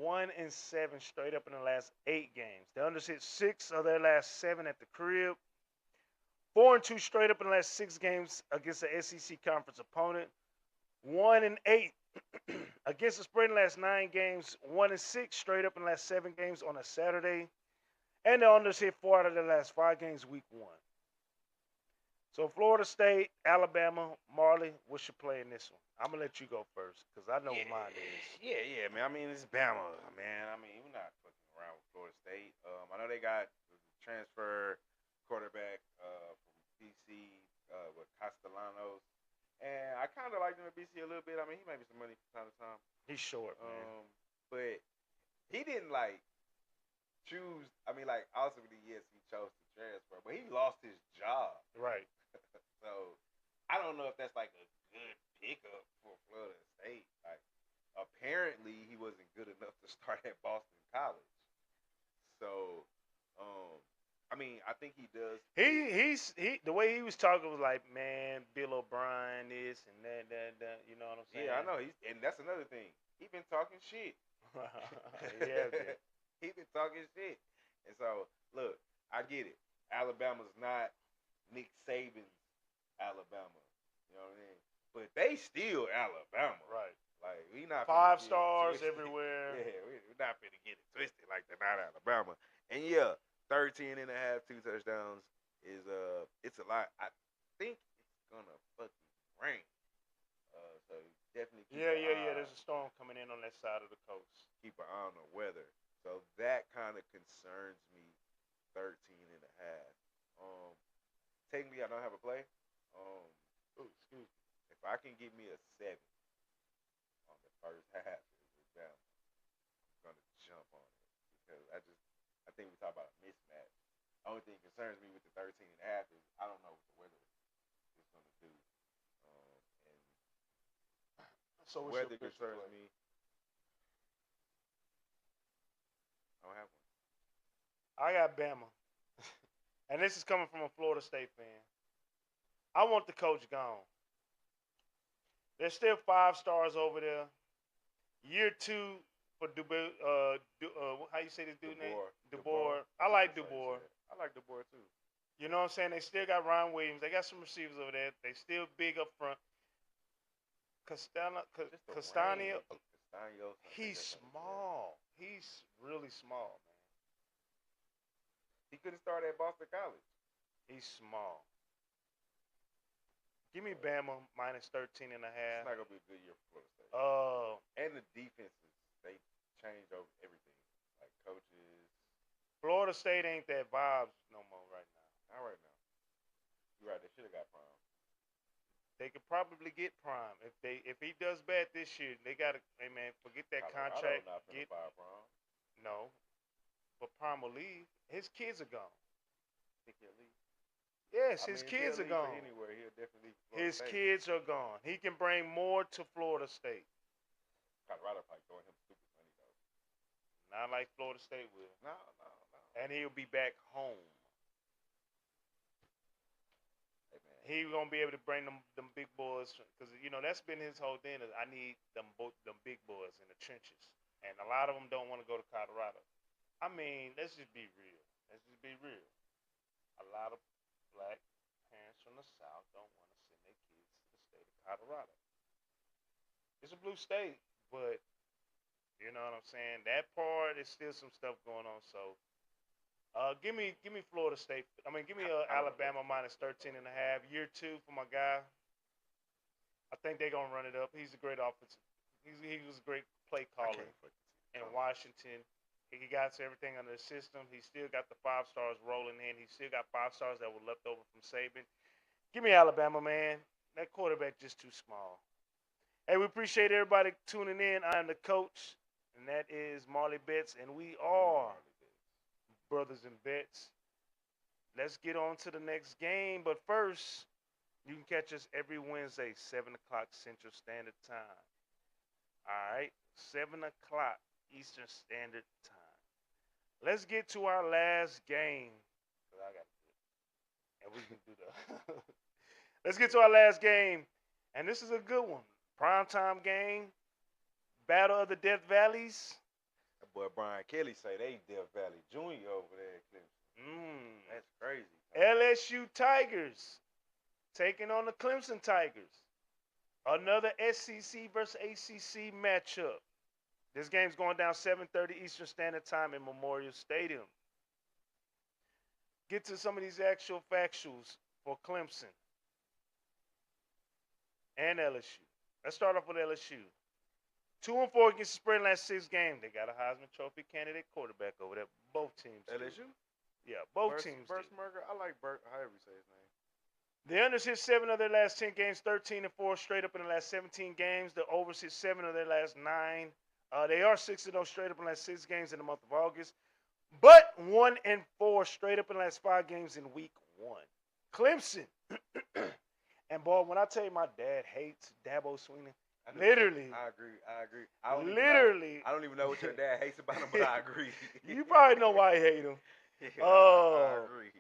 1-7 straight up in the last 8 games. The unders hit 6 of their last 7 at the crib. 4-2 straight up in the last 6 games against the SEC conference opponent. 1-8 against the spread in the last 9 games. 1-6 straight up in the last 7 games on a Saturday. And the unders hit 4 out of the last 5 games week 1. So Florida State, Alabama, Marley, what's your play in this one? I'm going to let you go first because I know what mine is. Yeah, man. I mean, it's Bama, man. I mean, we're not fucking around with Florida State. I know they got the transfer quarterback from BC with Castellanos. And I kind of like him at BC a little bit. I mean, he might be some money from time to time. He's short, man. But he didn't, like, choose. I mean, like, ultimately, yes, he chose to transfer. But he lost his job. Right. So I don't know if that's, like, a good pickup for Florida State. Like, apparently, he wasn't good enough to start at Boston College. So, I mean, I think he does. He's the way he was talking was like, man, Bill O'Brien this and that. You know what I'm saying? Yeah, I know. And that's another thing. He been talking shit. Yeah, he been talking shit. And so, look, I get it. Alabama's not Nick Saban's Alabama. You know what I mean? But they still Alabama. Right. Like, we not 5 stars everywhere. Yeah, we're not finna get it twisted like they're not Alabama. And yeah, 13.5, 2 touchdowns is it's a lot. I think it's gonna fucking rain. So definitely keep Yeah. an eye. There's a storm coming in on that side of the coast. Keep an eye on the weather. So that kind of concerns me. 13.5. Technically, I don't have a play. Excuse me. If I can give me a 7 on the first half, it's down. I'm gonna jump on it because I think we talk about a mismatch. Only thing that concerns me with the 13.5 is I don't know what the weather is gonna do. So And weather concerns me. I don't have one. I got Bama. And this is coming from a Florida State fan. I want the coach gone. There's still 5 stars over there. Year 2 for how you say this dude name? DeBoer. I like DeBoer. I like DeBoer too. You know what I'm saying? They still got Ryan Williams. They got some receivers over there. They still big up front. Castaño, he's small. He's really small, man. He couldn't start at Boston College. He's small. Give me Bama minus 13.5. It's not gonna be a good year for Florida State. And the defenses, they changed over everything, like coaches. Florida State ain't that vibes no more right now. Not right now. You're right. They should have got Prime. They could probably get Prime if he does bad this year. They gotta, hey man, forget that contract. Not finna fire Prime. No, but Prime will leave. His kids are gone. Think he'll leave? Yes, his kids are gone. Anywhere, he'll definitely leave His Florida State. kids are gone. He can bring more to Florida State. Colorado probably throwing him stupid money though. Not like Florida State will. No. And he'll be back home. Hey man. He gonna be able to bring them big boys because that's been his whole thing. Is I need them big boys in the trenches, and a lot of them don't want to go to Colorado. I mean, let's just be real. A lot of black parents from the South don't want to send their kids to the state of Colorado. It's a blue state, but you know what I'm saying. That part is still some stuff going on. So. Give me Florida State. Give me Alabama minus 13.5. Year 2 for my guy. I think they're gonna run it up. He's a great offensive. He was a great play caller in Washington. He got everything under the system. He still got the 5 stars rolling in. He still got 5 stars that were left over from Saban. Give me Alabama, man. That quarterback just too small. Hey, we appreciate everybody tuning in. I'm the coach, and that is Marley Bets, and we are Brothas N Bets. Let's get on to the next game. But first, you can catch us every Wednesday, 7 o'clock Central Standard Time. All right? 7 o'clock Eastern Standard Time. Let's get to our last game. I got it. And we can do that. Let's get to our last game. And this is a good one. Primetime game. Battle of the Death Valleys. That boy Brian Kelly say they Death Valley Junior over there at Clemson. That's crazy. LSU Tigers taking on the Clemson Tigers. Another SEC versus ACC matchup. This game's going down 7:30 Eastern Standard Time in Memorial Stadium. Get to some of these actual factuals for Clemson and LSU. Let's start off with LSU. 2-4 against the spread in the last 6 games. They got a Heisman Trophy candidate quarterback over there. Both teams. LSU? Yeah, both teams. Burstmerger? I like Burt, however you say his name. The unders hit 7 of their last 10 games, 13-4 straight up in the last 17 games. The overs hit 7 of their last 9. They are 6-0 straight up in the last 6 games in the month of August. But 1-4 straight up in the last 5 games in week 1. Clemson. And, boy, when I tell you my dad hates Dabo Swinney, literally. I agree. I don't even know what your dad hates about him, but I agree. You probably know why I hate him. Yeah, I agree.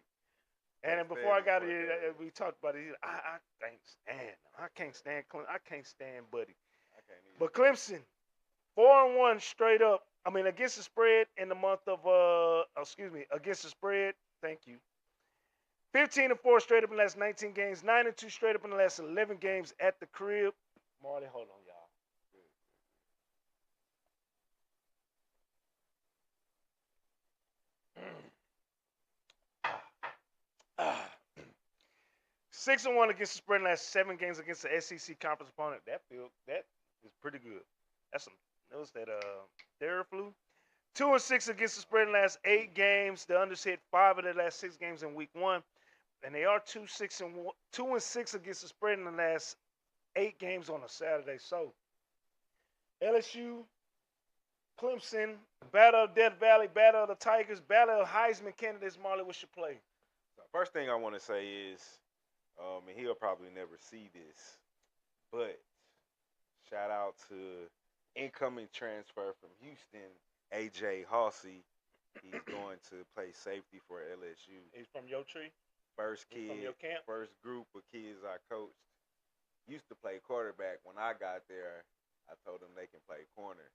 And then before I got here, we talked about it. I can't stand him. I can't stand Clemson. I can't stand Buddy. I can't either. But Clemson, 4-1 straight up. Against the spread in the month of against the spread. Thank you. 15-4 straight up in the last 19 games. 9-2 straight up in the last 11 games at the crib. Marley, hold on, y'all. 6-1 against the spread in the last 7 games against the SEC conference opponent. That is pretty good. That Theraflu. 2-6 against the spread in the last 8 games. The unders hit 5 of their last 6 games in week 1, and they are 2-6 against the spread in the last 8 games on a Saturday. So LSU, Clemson, Battle of Death Valley, Battle of the Tigers, Battle of Heisman candidates. Marley, what's your play? First thing I want to say is, and he'll probably never see this, but shout out to incoming transfer from Houston, AJ Hawsey. He's going to play safety for LSU. He's from your tree? First From your camp? first group of kids I coached used to play quarterback. When I got there, I told them they can play corner.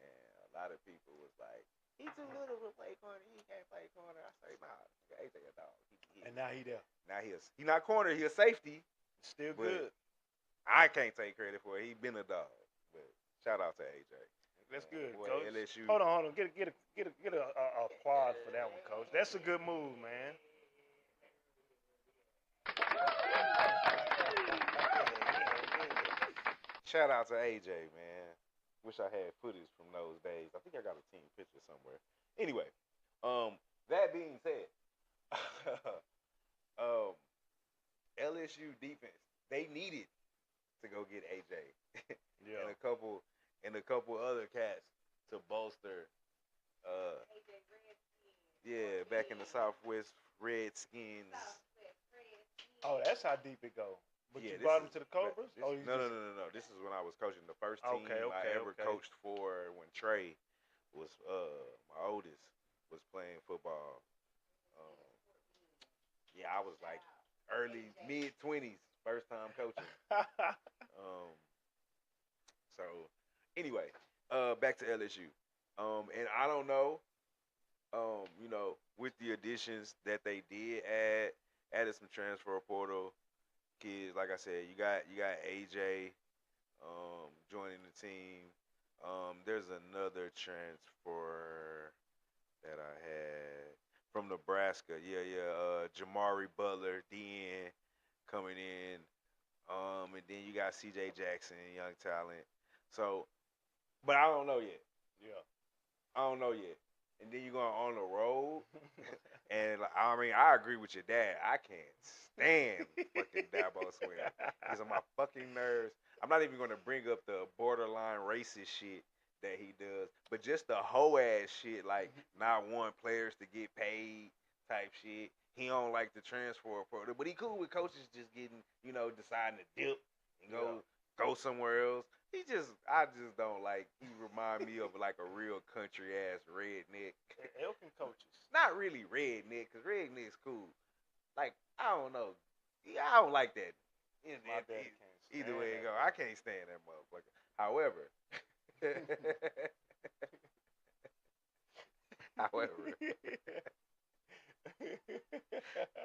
And a lot of people was like, he's too little to play corner. He can't play corner. I say, nah, AJ a dog. And now he there. Now he's not corner. He a safety. Still good. I can't take credit for it. He been a dog. But shout out to AJ. That's good, Boy, Coach. LSU. Hold on. Get a applaud for that one, Coach. That's a good move, man. Shout out to AJ, man. Wish I had footage from those days. I think I got a team picture somewhere. Anyway, that being said, LSU defense, they needed to go get AJ Yeah. and a couple other cats to bolster. Back in the Southwest Redskins. Oh, that's how deep it go. But Yeah, you this brought him is- to the Cobras? this- Oh, you no, no, just- no, no, no. This is when I was coaching the first team Okay, I ever okay. coached for when Trey was my oldest was playing football. Um, yeah, I was like early mid-20s, first time coaching. So anyway, back to LSU. And I don't know, with the additions that they did added some transfer portal kids. Like I said, you got AJ joining the team. There's another transfer that I had from Nebraska. Yeah. Jamari Butler, DN, coming in. And then you got CJ Jackson, young talent. So, but I don't know yet. Yeah. I don't know yet. And then you're going on the road. And I mean, I agree with your dad. I can't stand fucking Dabo Swinney. He's on my fucking nerves. I'm not even going to bring up the borderline racist shit that he does, but just the hoe ass shit, like not wanting players to get paid type shit. He don't like the transfer portal, but he cool with coaches just getting, deciding to dip and go somewhere else. I just don't like. He remind me of like a real country ass redneck. Elkin coaches. Not really redneck, cause redneck's cool. Like I don't know. Yeah, I don't like that. My dad can't stand Either way it that. go, I can't stand that motherfucker. However,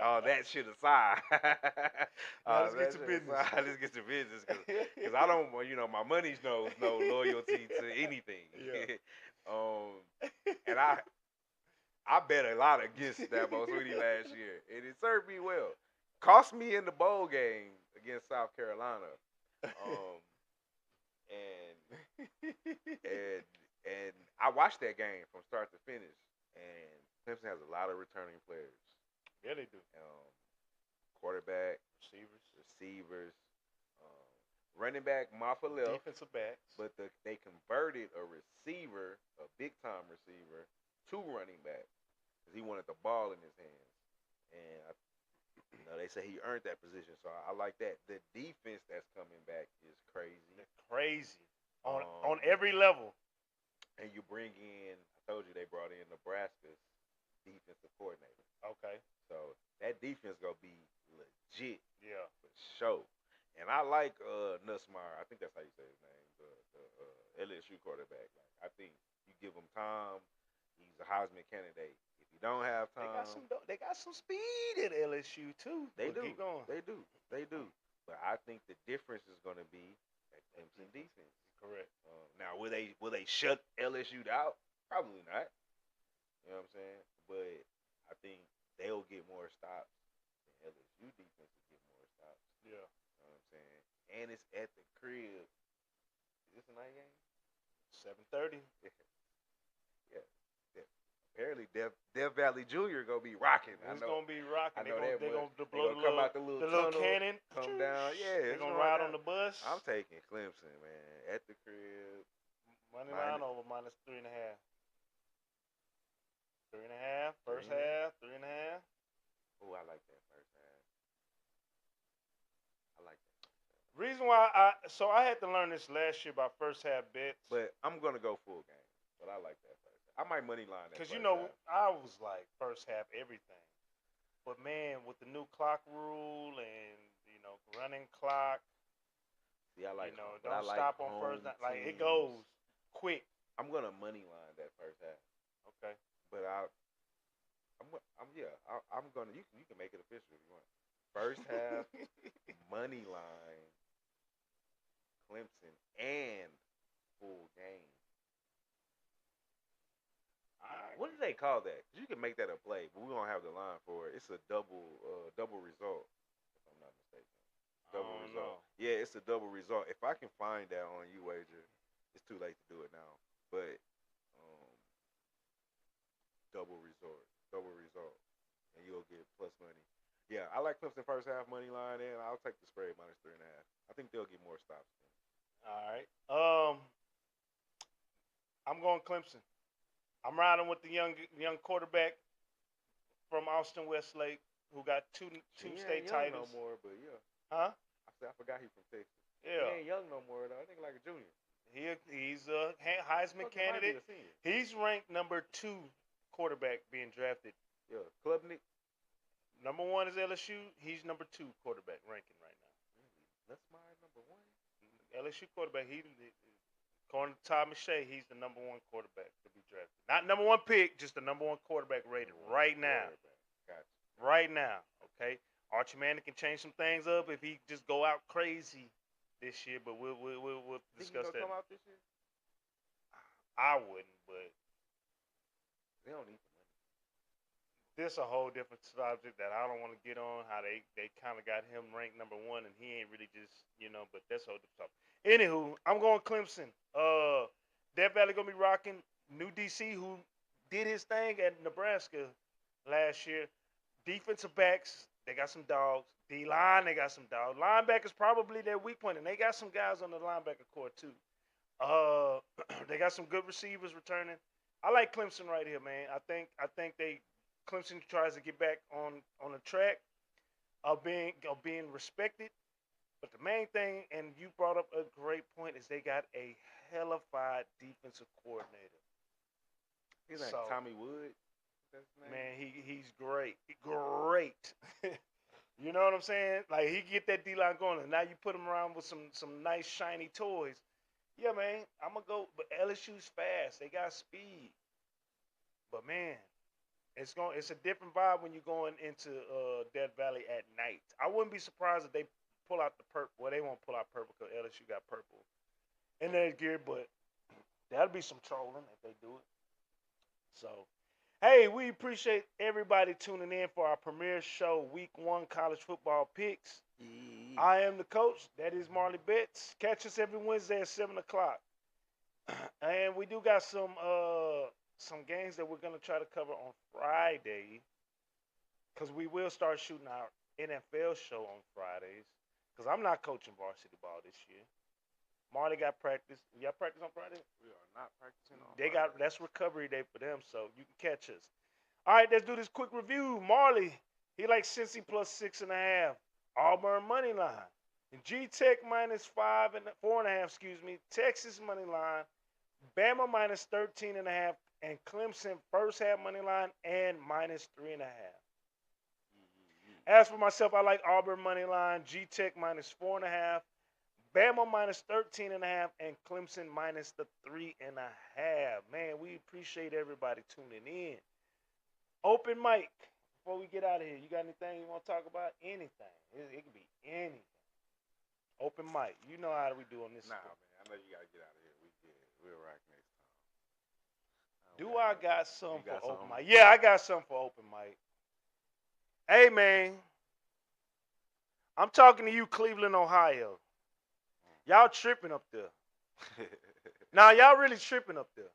all that shit aside, Let's get to business. Let's get to business, cause I don't, my money's no loyalty to anything. Yeah. And I bet a lot against Dabo Swinney last year, and it served me well. Cost me in the bowl game against South Carolina, and I watched that game from start to finish. And Clemson has a lot of returning players. Yeah, they do. Quarterback, receivers, running back, Maffa left. Defensive backs. But they converted a receiver, a big-time receiver, to running back. Because he wanted the ball in his hands. And, they say he earned that position. So I like that. The defense that's coming back is crazy. They're crazy. On every level. And you bring in, I told you they brought in Nebraska's defensive coordinator. Okay. So that defense going to be legit. Yeah. For sure. And I like Nussmeier. I think that's how you say his name. The LSU quarterback. Like, I think you give him time, he's a Heisman candidate. If you don't have time, they got some speed at LSU too. They do. Keep going. They do. But I think the difference is going to be that Clemson defense. Correct. Now, will they shut LSU out? Probably not. You know what I'm saying? But I think they'll get more stops than LSU defense will get more stops. Yeah. You know what I'm saying? And it's at the crib. Is this a night game? 7:30. Yeah. Apparently, Death Valley Jr. gonna be rocking. It's gonna be rocking. They're gonna blow the come little, out the little little tunnel, cannon. come down. Yeah, They're gonna ride on the bus. I'm taking Clemson, man, at the crib. Money line over -3.5. 3.5. First half. 3.5. Oh, I like that first half. I like that. Reason why I had to learn this last year about first half bets. But I'm gonna go full game. But I like that first half. I might money line that. Because half. I was like first half everything. But man, with the new clock rule and running clock, see, I like don't stop on first down. Like it goes quick. I'm gonna money line that first half. Okay. But I'm gonna. You can make it official if you want. First half money line, Clemson and full game. What do they call that? You can make that a play, but we don't have the line for it. It's a double result, if I'm not mistaken. Double result. No. Yeah, it's a double result. If I can find that on you, wager, it's too late to do it now. But double result, and you'll get plus money. Yeah, I like Clemson first half money line, and I'll take the spread -3.5. I think they'll get more stops. All right. I'm going Clemson. I'm riding with the young quarterback from Austin Westlake who got two state titles. No more, but yeah. Huh? I I forgot he's from Texas. Yeah. He ain't young no more though. I think like a junior. He's a Heisman Fuck, he might be candidate. a senior. He's ranked number 2 quarterback being drafted. Yeah, Klubnik. Number 1 is LSU. He's number 2 quarterback ranking right now. That's my number 1. LSU quarterback. According to Todd McShay, he's the number 1 quarterback to be drafted. Not number 1 pick, just the number 1 quarterback rated right now. Gotcha. Right now, okay. Archie Manning can change some things up if he just go out crazy this year, but we'll discuss that. Come out this year? I wouldn't, but They don't need the money. this a whole different subject that I don't want to get on. How they kind of got him ranked number 1, and he ain't really just but that's a whole different topic. Anywho, I'm going Clemson. Death Valley gonna be rocking new DC who did his thing at Nebraska last year. Defensive backs, they got some dogs. D-line, they got some dogs. Linebackers probably their weak point, and they got some guys on the linebacker court too. They got some good receivers returning. I like Clemson right here, man. I think Clemson tries to get back on the track of being respected. But the main thing, and you brought up a great point, is they got a hellified defensive coordinator. He's like Tommy Wood. That's his name? Man, he's great. Great. You know what I'm saying? Like, he get that D-line going, and now you put him around with some nice, shiny toys. Yeah, man, I'm going to go. But LSU's fast. They got speed. But, man, it's a different vibe when you're going into Death Valley at night. I wouldn't be surprised if they pull out the purple. Well, they won't pull out purple because LSU got purple in their gear, but that'll be some trolling if they do it. So, hey, we appreciate everybody tuning in for our premiere show, Week 1 College Football Picks. Yeah. I am the coach. That is Marley Bets. Catch us every Wednesday at 7 o'clock. And we do got some games that we're going to try to cover on Friday because we will start shooting our NFL show on Fridays because I'm not coaching varsity ball this year. Marley got practice. Y'all practice on Friday? We are not practicing on Friday. That's recovery day for them, so you can catch us. All right, let's do this quick review. Marley, he likes Cincy plus 6.5. Auburn money line. And G-Tech minus 4.5. Texas money line. Bama minus 13.5. And Clemson first half money line and minus 3.5. As for myself, I like Auburn money line. G-Tech minus 4.5. Bama minus 13.5 and Clemson minus the 3.5. Man, we appreciate everybody tuning in. Open mic. Before we get out of here, you got anything you want to talk about? Anything. It could be anything. Open mic. You know how we do on this. Nah, man. I know you got to get out of here. We'll rock next time. Do I got something for open something? mic? Yeah, I got something for open mic. Hey, man. I'm talking to you, Cleveland, Ohio. Y'all tripping up there. Now, y'all really tripping up there.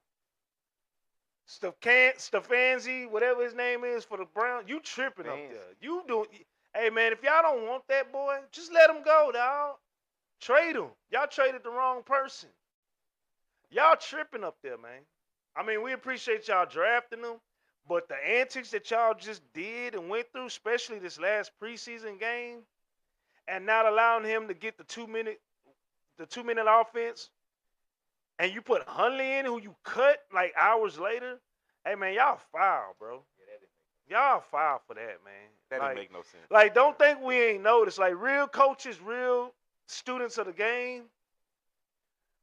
Stefanski, whatever his name is for the Browns, you tripping up there. You doing? Hey, man, if y'all don't want that boy, just let him go, dog. Trade him. Y'all traded the wrong person. Y'all tripping up there, man. I mean, we appreciate y'all drafting him, but the antics that y'all just did and went through, especially this last preseason game, and not allowing him to get the 2-minute offense, and you put Hundley in, who you cut like hours later. Hey, man, y'all foul, bro. Y'all foul for that, man. That didn't make no sense. Like, don't think we ain't noticed. Like, real coaches, real students of the game,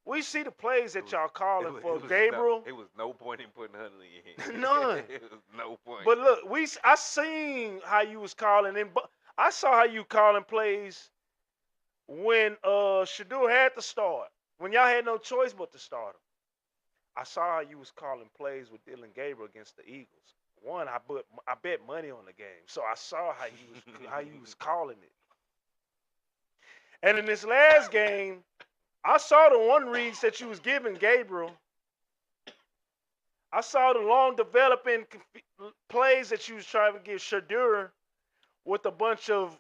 we see the plays that y'all calling for Gabriel. It was no point in putting Hundley in. None. It was no point. But look, I seen how you was calling in. I saw how you calling plays when Shador had to start, when y'all had no choice but to start him. I saw how you was calling plays with Dylan Gabriel against the Eagles. One, I bet money on the game, so I saw how you was calling it. And in this last game, I saw the one reads that you was giving Gabriel. I saw the long developing plays that you was trying to give Shador with a bunch of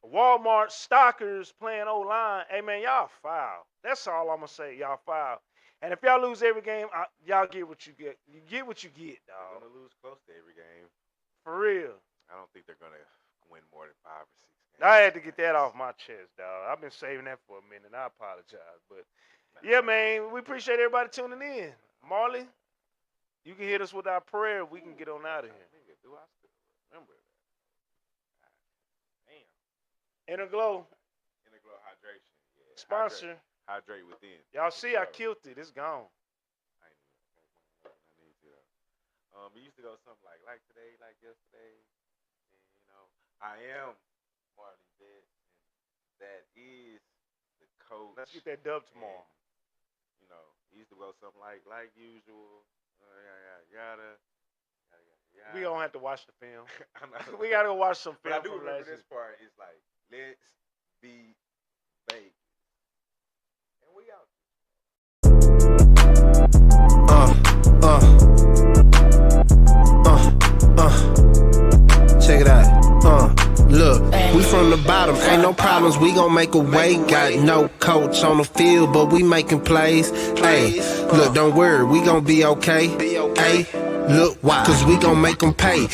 Walmart stockers playing O-line. Hey, man, y'all foul. That's all I'm going to say. Y'all foul. And if y'all lose every game, y'all get what you get. You get what you get, dog. They're going to lose close to every game. For real. I don't think they're going to win more than 5 or 6 games. I had to get that off my chest, dog. I've been saving that for a minute. I apologize, but yeah, man, we appreciate everybody tuning in. Marley, you can hit us with our prayer. We can get on out of here. Do I still remember that? Damn. Inner Glow Inner Glow hydration. Yeah. sponsor. Hydrate within. Y'all see, I killed it. It's gone. I need to. It used to go something like today, like yesterday. And, you know, I am Marley Bets, and that is the coach. Let's get that dub tomorrow. And, you know, it used to go something like usual. Yada. We don't have to watch the film. I'm not- We gotta go watch some But film I do from remember last this year. part. It's like, let's be Vegas. And we out. Check it out. Look, we from the bottom, ain't no problems, we gon' make a way. Got no coach on the field, but we making plays. Hey, look, don't worry, we gon' be okay. Hey, look, why? Cause we gon' make them pay.